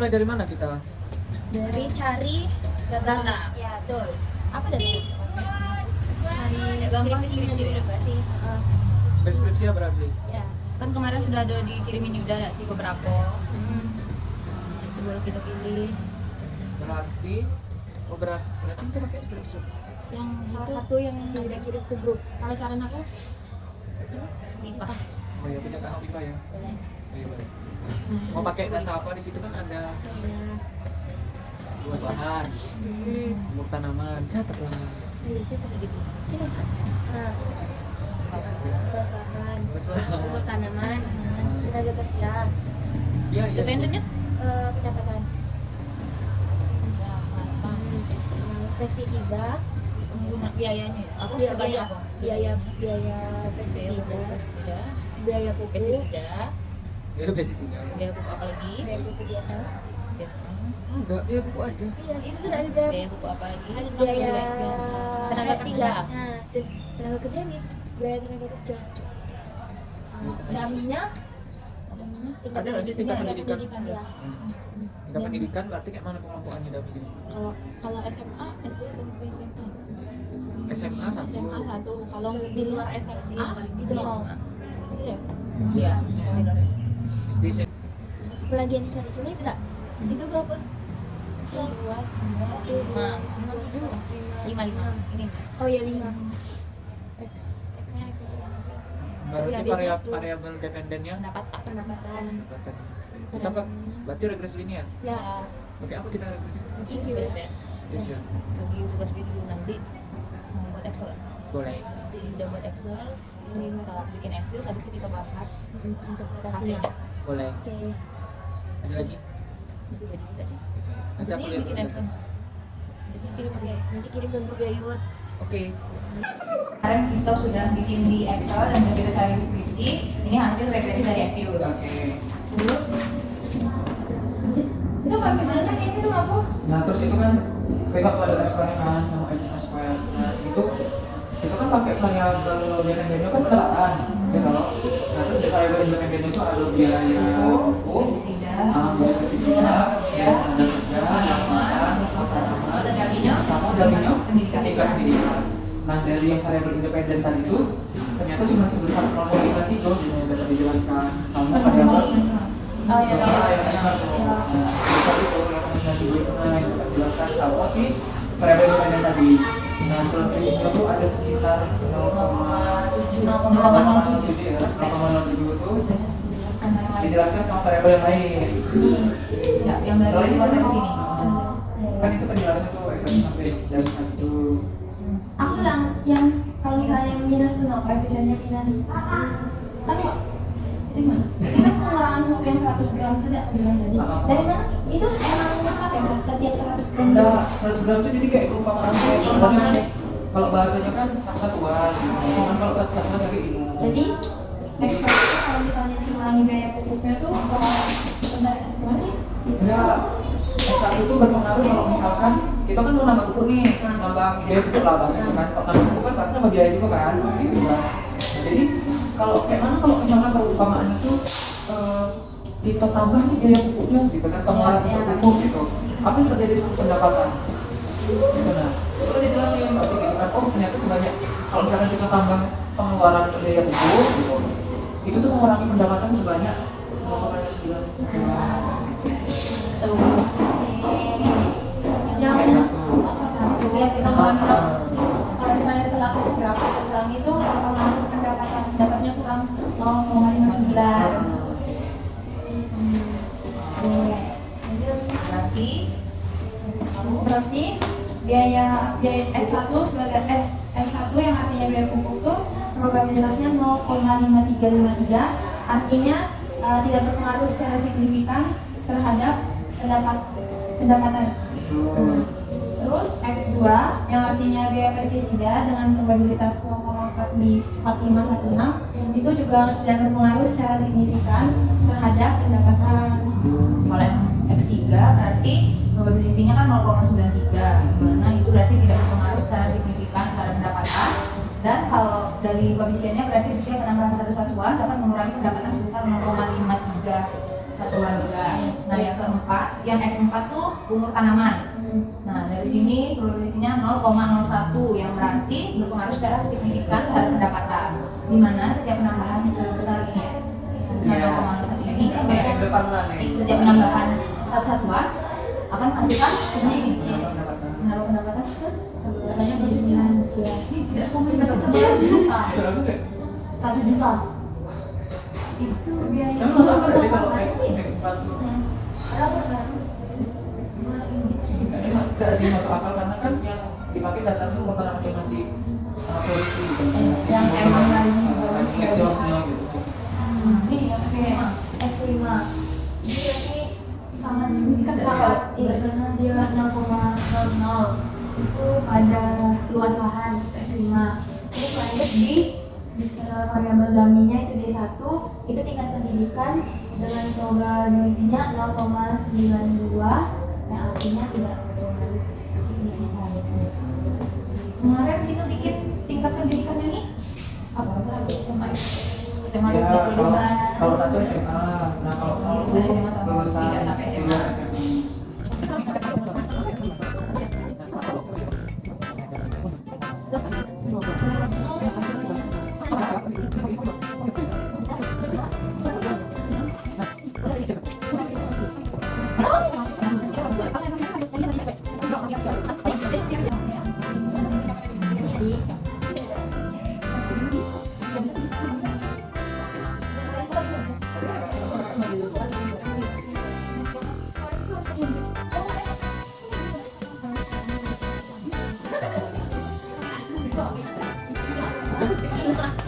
mulai dari mana kita? Dari cari data. Ya, betul. Apa dari? Cari gampang skripsinya skripsi, dulu nggak sih? Deskripsi apa berarti? Ya, kan kemarin sudah ada dikirimin Yuda nggak sih beberapa. Itu baru kita pilih. Berarti berarti kita pakai skripsi. Yang Salah itu, satu yang udah kirim ke grup. kalau saran aku IPA. Oh ya, punya Kak Habibah ya. Boleh. Oh, iya, boleh. Mau pakai data apa di situ kan ada Ya. luas lahan, umur tanaman, catat lah. Sini. Nah, luas lahan, Luas lahan. umur tanaman, tenaga kerja, Iya, iya. Dependennya? pendapatan, pestisida, Pengguna biayanya ya? Apa Iya, sebanyak apa? biaya Biaya pestisida, pestisida, biaya pupuk, pestisida, Ya, pesisida. biaya pupuk apa lagi? biaya pupuk biasa. Biasa. Enggak, ya buku aja. Iya, itu sudah ada biaya Biaya pupuk apa lagi? biaya Tenaga kerja. Nah, tenaga kerja nih, biaya tenaga kerja. Daminya, Ada nggak sih tingkat pendidikan? ya. Tingkat pendidikan berarti kayak mana pengelompokannya Dami? Kalau SMA, SD, SMP, SMA. SMA satu. SMA 1. Kalau di luar SMA itu mau. Iya. Iya. SD Pelagian di sana cuma itu enggak? Itu berapa? 5. Ini. Oh ya 5. X-nya X. berarti Ya, di situ. variabel dependennya Pendapatan. Pendapatan. kita berarti regres linear. Ya, Pakai apa kita regres? Itu beda. Yes, ya. Bagi tugas video nanti mau buat Excel. Boleh. Nanti udah buat Excel, ini kita bikin FView, habis itu kita bahas interpretasinya. hasilnya. Boleh. Oke. Ada lagi? Itu beda juga sih. Nanti aku Habis ini lihat. bikin dulu. Excel. Nanti kirim ke grup Yayut. Oke. Sekarang kita sudah bikin di Excel dan sudah kita cari deskripsi. Ini hasil regresi dari FViews. Oke. Terus itu koefisiennya kayaknya itu apa? Nah, terus itu kan kita tuh ada eksponennya kan sama x square. Nah, itu kan pakai variabel dependennya kan pendapatan. Ya kalau. Nah, terus di variabel dependennya itu ada biaya Pestisida, biaya pestisida, ya, tenaga kerja, tanaman, dan gantinya sama dagingnya pendidikan. tingkat pendidikan. Nah, dari yang variabel independen tadi itu ternyata cuma sebesar 0,93 gitu yang dapat dijelaskan sama variabel Oh ya, sebesar itu 0,93 itu nah yang dapat dijelaskan sama si variabel independen tadi. Nah, selanjutnya itu ada sekitar 0,07 ya, 0,07 itu dijelaskan sama variabel yang lain. yang dari luar dari sini. Kan itu penjelasan tuh x1 sampai dari 1. Aku yang kalau misalnya yang minus tuh no, koefisiennya minus kan kok itu gimana? Itu kan pengurangan pupuk yang 100 gram itu tidak bilang tadi dari mana? Itu emang lengkap ya setiap 100 gram Enggak, 100 gram itu jadi kayak perumpamaan tapi kalau bahasanya kan satuan cuman kalau satu-satuan kayak gitu. jadi ekspor itu kalau misalnya dikurangi biaya pupuknya tuh sebentar gimana sih? Enggak, S1 itu berpengaruh kalau misalkan kita kan mau nambah pupuk nih, nambah biaya pupuk lah bahasanya kan. Kalau nambah pupuk kan berarti nambah biaya juga kan, gitu kan. Nah, jadi kalau kayak mana kalau misalkan perumpamaannya tuh kita tambah nih biaya pupuknya gitu kan, pengeluaran untuk pupuk gitu. Apa yang terjadi sama pendapatan? Gitu nah. Terus dijelasin berarti gitu kan, oh ternyata sebanyak kalau misalkan kita tambah pengeluaran untuk biaya pupuk gitu, itu tuh mengurangi pendapatan sebanyak 0,9. Yang maksudnya kita kurangi kalau misalnya 100 gram kurang itu bakal pendapatnya kurang 0,59. Berarti biaya X1 sebagai X1 yang artinya biaya pupuk itu probabilitasnya 0,5353 artinya tidak berpengaruh secara signifikan terhadap pendapatan. Terus X2 yang artinya biaya pestisida dengan probabilitas 0,4516 itu juga tidak berpengaruh secara signifikan terhadap pendapatan. Kalau X3 berarti probability-nya kan 0,93, dimana itu berarti tidak berpengaruh secara signifikan terhadap pendapatan. Dan kalau dari koefisiennya berarti setiap penambahan satu satuan dapat mengurangi pendapatan sebesar 0,53 satuan juga. Nah Nah, yang keempat, yang S4 tuh umur tanaman. Nah, dari sini probability-nya 0,01 yang berarti berpengaruh secara signifikan terhadap pendapatan. Di mana setiap penambahan sebesar ini ya, sebesar 0,01 ini Kayak depan lah nih. setiap penambahan satu satuan akan menghasilkan sebanyak ini. Mendapat pendapatan sebanyak 29 sekian. Tidak, memberi 11 juta. Berapa deh? 1 juta. Itu biaya. Tapi masuk akal nggak sih kalau kayak X4 tuh? Ada pernah. Kayaknya tidak sih masuk akal karena kan yang dipakai data itu bukan namanya masih polisi gitu. Yang emang lagi ngejosnya gitu. Ini yang kayak S5. Jadi berarti sangat signifikan Sangat. sangat. Iya, Berarti karena dia 0,00 itu pada luas lahan S5. Terus lanjut di variabel daminya itu D1, itu tingkat pendidikan dengan probability-nya 0,92 yang artinya tidak berpengaruh signifikan. kemarin itu bikin tingkat pendidikan ini apa terakhir SMA SMA Ya, tidak lulusan kalau satu SMA, nah kalau Lulusan SMA sama lulusan tidak sampai SMA. lulusan Ini